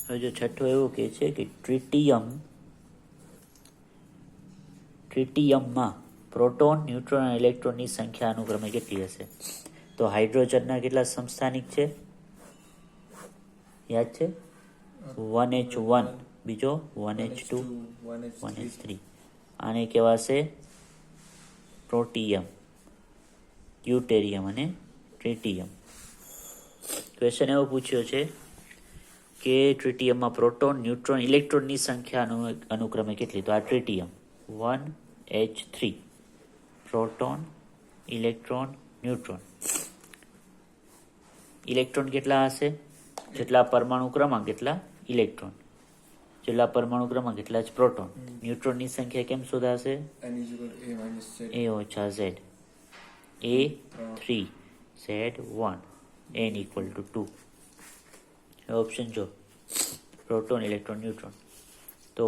હવે જો છઠ્ઠો એવું કહે છે કે ટ્રિટિયમમાં પ્રોટોન, ન્યુટ્રોન અને ઇલેક્ટ્રોનની સંખ્યા અનુક્રમે કેટલી હશે? તો હાઇડ્રોજનના કેટલા સમસ્થાનિક છે? યાદ છે? 1H1, બીજો 1H2, 1H3. આને કહેવાશે પ્રોટિયમ, ડ્યુટેરિયમ અને ટ્રિટિયમ. ક્વેશ્ચન એવો પૂછ્યો છે કે ટ્રિટિયમમાં પ્રોટોન, ન્યુટ્રોન, ઇલેક્ટ્રોનની સંખ્યા અનુક્રમે કેટલી? તો આ tritium 1H3, proton, electron, neutron. Electron કેટલા હશે? જેટલા પરમાણુ ક્રમાંક એટલા ઇલેક્ટ્રોન, જેટલા પરમાણુ ક્રમાંક એટલા જ પ્રોટોન. ન્યુટ્રોનની સંખ્યા કેમ શોધાશે? A ઓછા Z, A3 Z1 n equal to 2. Option જો પ્રોટોન, ઇલેક્ટ્રોન, ન્યુટ્રોન. તો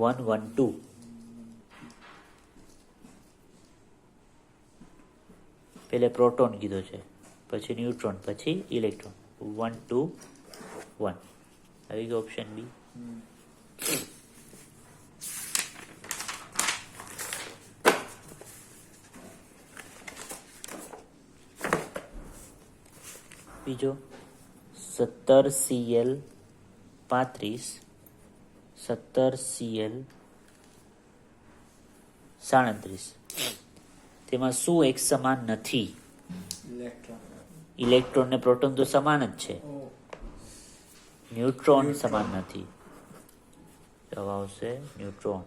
1 1 2 પહેલે પ્રોટોન કીધો છે, પછી ન્યુટ્રોન, પછી ઇલેક્ટ્રોન. 1 2 1 આવી ગયો ઓપ્શન બી. બીજો 17Cl 35, 17Cl 37, તેમાં શું એક સમાન નથી? ઇલેક્ટ્રોન ને પ્રોટોન તો સમાન જ છે, ન્યુટ્રોન સમાન નથી. જવાબ આવશે ન્યુટ્રોન.